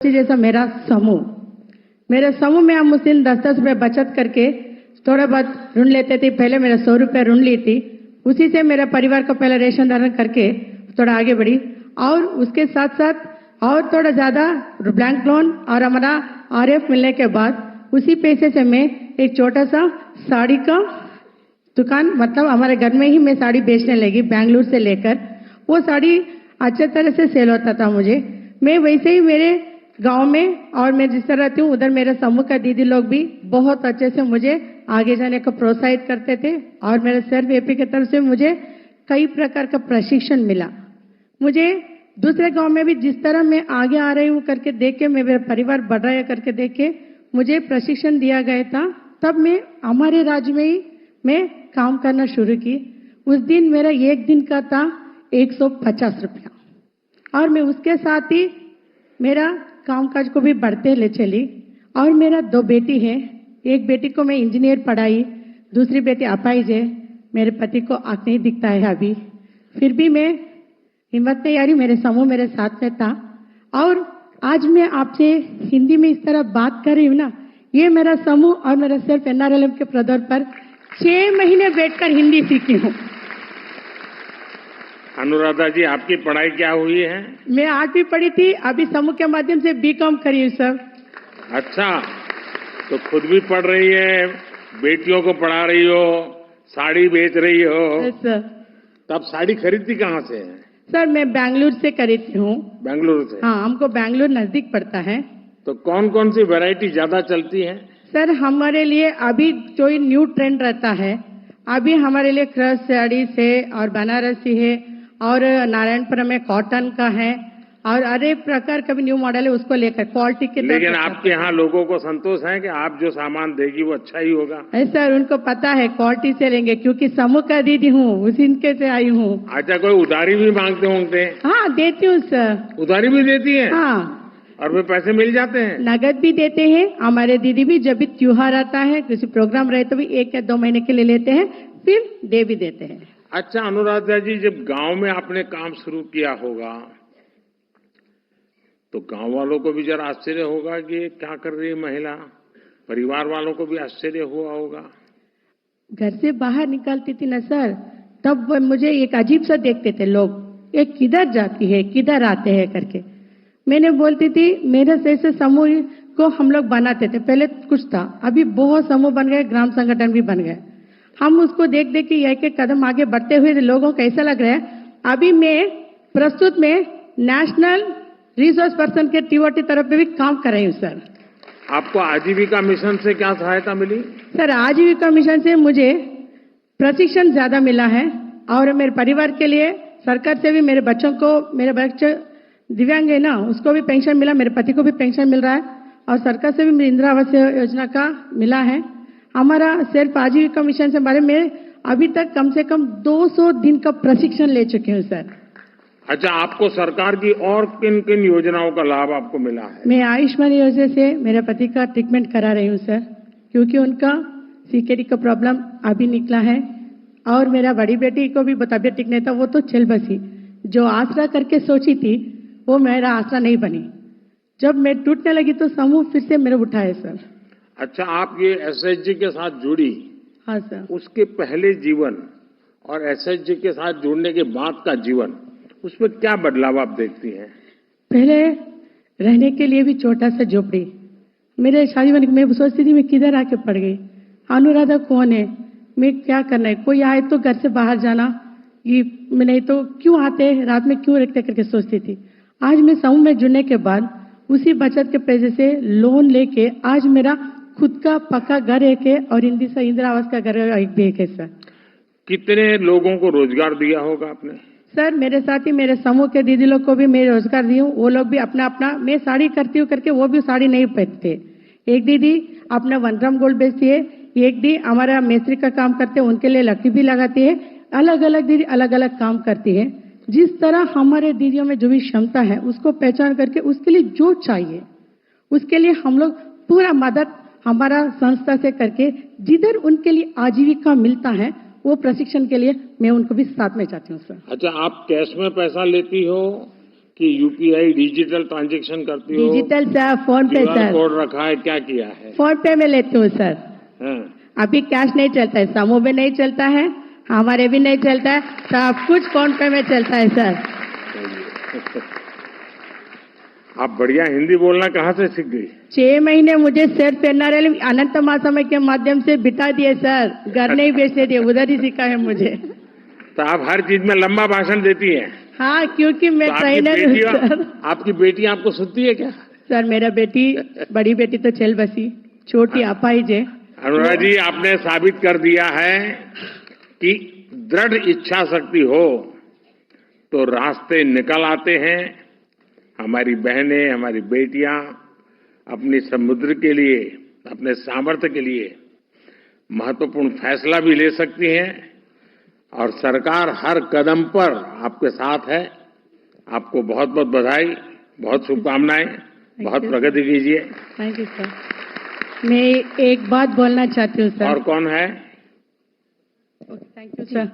जैसा मेरे समूह में हम उस दिन 10-10 रुपये बचत करके थोड़ा बहुत ऋण लेते थे। पहले मेरा 100 रुपये ऋण ली थी, उसी से मेरे परिवार को पहले रेशन धारण करके थोड़ा आगे बढ़ी और उसके साथ साथ और थोड़ा ज़्यादा बैंक लोन और हमारा RF मिलने के बाद उसी पैसे से मैं एक छोटा सा साड़ी का दुकान, मतलब हमारे घर में ही मैं साड़ी बेचने लगी। बेंगलुरु से लेकर वो साड़ी अच्छे तरह से सेल होता था मुझे। मैं वैसे ही मेरे गांव में और मैं जिस तरह रहती हूँ उधर मेरे समूह का दीदी लोग भी बहुत अच्छे से मुझे आगे जाने को प्रोत्साहित करते थे और मेरे सर VP की तरफ से मुझे कई प्रकार का प्रशिक्षण मिला। मुझे दूसरे गांव में भी जिस तरह मैं आगे आ रही हूँ करके देख के, मेरा परिवार बढ़ रहा है करके देख के मुझे प्रशिक्षण दिया गया था। तब मैं हमारे राज्य में ही मैं काम करना शुरू की। उस दिन मेरा एक दिन का था 150 रुपया और मैं उसके साथ ही मेरा कामकाज को भी बढ़ते ले चली। और मेरा 2 बेटी है, एक बेटी को मैं इंजीनियर पढ़ाई, दूसरी बेटी अपाहिज है। मेरे पति को आँख नहीं दिखता है अभी, फिर भी मैं हिम्मत नहीं हारी, मेरे समूह मेरे साथ में था। और आज मैं आपसे हिंदी में इस तरह बात कर रही हूँ ना, ये मेरा समूह और मेरा सिर्फ NRLM के प्रदर्शन पर 6 महीने बैठकर हिंदी सीखी हूँ। अनुराधा जी, आपकी पढ़ाई क्या हुई है? मैं 8वीं पढ़ी थी, अभी समूह के माध्यम से BCom करी हूँ सर। अच्छा, तो खुद भी पढ़ रही है, बेटियों को पढ़ा रही हो, साड़ी बेच रही हो। सर तब साड़ी खरीदती कहाँ से है? सर मैं बेंगलुरु से खरीदती हूँ। बेंगलुरु से? हाँ, हमको बेंगलुरु नजदीक पड़ता है। तो कौन कौन सी वैरायटी ज्यादा चलती है? सर हमारे लिए अभी जो न्यू ट्रेंड रहता है, अभी हमारे लिए क्रश साड़ी से और बनारसी है और नारायणपुरम में कॉटन का है और अरे प्रकार का भी न्यू मॉडल है, उसको लेकर क्वालिटी के। लेकिन आपके यहाँ लोगों को संतोष है कि आप जो सामान देगी वो अच्छा ही होगा? सर उनको पता है क्वालिटी से लेंगे, क्योंकि समूह का दीदी हूँ, उसी इनके से आई हूँ। अच्छा, कोई उधारी भी मांगते होंगे? हाँ देती हूँ सर। उधारी भी देती है? हाँ, और वे पैसे मिल जाते हैं? नगद भी देते हैं। हमारे दीदी भी जब भी त्योहार आता है, किसी प्रोग्राम रहे तो भी 1 या 2 महीने के लिए लेते हैं, फिर दे भी देते हैं। अच्छा अनुराधा जी, जब गांव में आपने काम शुरू किया होगा तो गांव वालों को भी जरा आश्चर्य होगा कि ये क्या कर रही है महिला, परिवार वालों को भी आश्चर्य हुआ होगा। घर से बाहर निकलती थी ना सर, तब वो मुझे एक अजीब सा देखते थे लोग, ये किधर जाती है किधर आते हैं करके। मैंने बोलती थी मेरे जैसे समूह को हम लोग बनाते थे, पहले कुछ था, अभी बहुत समूह बन गए, ग्राम संगठन भी बन गए। हम उसको देख देख के एक कदम आगे बढ़ते हुए लोगों को ऐसा लग रहा है। अभी मैं प्रस्तुत में नेशनल रिसोर्स पर्सन के TOT तरफ पे भी काम कर रही हूँ सर। आपको आजीविका मिशन से क्या सहायता मिली? सर आजीविका मिशन से मुझे प्रशिक्षण ज्यादा मिला है और मेरे परिवार के लिए सरकार से भी मेरे बच्चों को, मेरे बच्चे दिव्यांग है ना, उसको भी पेंशन मिला, मेरे पति को भी पेंशन मिल रहा है और सरकार से भी मेरी इंदिरा आवास योजना का मिला है। हमारा सिर्फ आजीविका मिशन से बारे में अभी तक कम से कम 200 दिन का प्रशिक्षण ले चुके हूँ सर। अच्छा, आपको सरकार की और किन किन योजनाओं का लाभ आपको मिला है? मैं आयुष्मान योजना से मेरे पति का ट्रीटमेंट करा रही हूँ सर, क्योंकि उनका CKD का प्रॉब्लम अभी निकला है और मेरा बड़ी बेटी को भी तबियत ठीक नहीं था, वो तो चल बसी। जो आसरा करके सोची थी वो मेरा आसरा नहीं बनी, जब मैं टूटने लगी तो समूह फिर से मेरे उठाए सर। अच्छा, आप ये SHG के साथ जुड़ी? हाँ सर। उसके पहले जीवन और SHG के साथ जुड़ने के बाद का जीवन, उसमें क्या बदलाव आप देखती हैं? पहले रहने के लिए भी छोटा सा झोपड़ी, मेरे शादी में मैं सोचती थी मैं किधर आके पड़ गई, अनुराधा कौन है, मैं क्या करना है, कोई आए तो घर से बाहर जाना, ये नहीं तो क्यों आते रात में क्यों रखते करके सोचती थी। आज मैं समूह में जुड़ने के बाद उसी बचत के पैसे से लोन लेके आज मेरा खुद का पक्का घर एक है और इंदिरा आवास का घर एक भी एक है सर। कितने लोगों को रोजगार दिया होगा आपने? सर मेरे साथ ही मेरे समूह के दीदी लोग को भी मैं रोजगार दी हूँ, वो लोग भी अपना अपना, मैं साड़ी करती हूँ करके वो भी साड़ी नहीं पहनते। एक दीदी अपना 1 ग्राम गोल्ड बेचती है, एक दी हमारा मिस्त्री का काम करते हैं, उनके लिए लकड़ी भी लगाती है। अलग अलग दीदी अलग अलग काम करती है। जिस तरह हमारे दीदियों में जो भी क्षमता है उसको पहचान करके उसके लिए जो चाहिए उसके लिए हम लोग पूरा मदद हमारा संस्था से करके जिधर उनके लिए आजीविका मिलता है वो प्रशिक्षण के लिए मैं उनको भी साथ में चाहती हूँ सर। अच्छा, आप कैश में पैसा लेती हो कि यूपीआई डिजिटल ट्रांजैक्शन करती हो? डिजिटल सर, फोन पे QR सर, कोड रखा है, क्या किया है? फोन पे में लेती हूँ सर। हाँ। अभी कैश नहीं चलता है, समूह में नहीं चलता है, हमारे भी नहीं चलता है, सब कुछ फोन पे में चलता है सर। आप बढ़िया हिंदी बोलना कहाँ से सीख गई? 6 महीने मुझे सिर्फ एनआरएल अनंत महासमय के माध्यम से बिता दिए सर, घर नहीं बेचने दिए, उधर ही सीखा है मुझे। तो आप हर चीज में लंबा भाषण देती हैं। हाँ, क्योंकि मैं तो ट्रेनर हूँ सर। आपकी बेटी आपको सुनती है क्या? सर मेरा बेटी, बड़ी बेटी तो चल बसी, छोटी अपाई जे। अनुराग जी, आपने साबित कर दिया है कि दृढ़ इच्छा शक्ति हो तो रास्ते निकल आते हैं। हमारी बहनें, हमारी बेटियां अपनी समुद्र के लिए, अपने सामर्थ्य के लिए महत्वपूर्ण फैसला भी ले सकती हैं और सरकार हर कदम पर आपके साथ है। आपको बहुत बहुत बधाई, बहुत शुभकामनाएं, बहुत प्रगति कीजिए। Thank you sir. मैं एक बात बोलना चाहती हूँ सर। और कौन है? Thank you sir.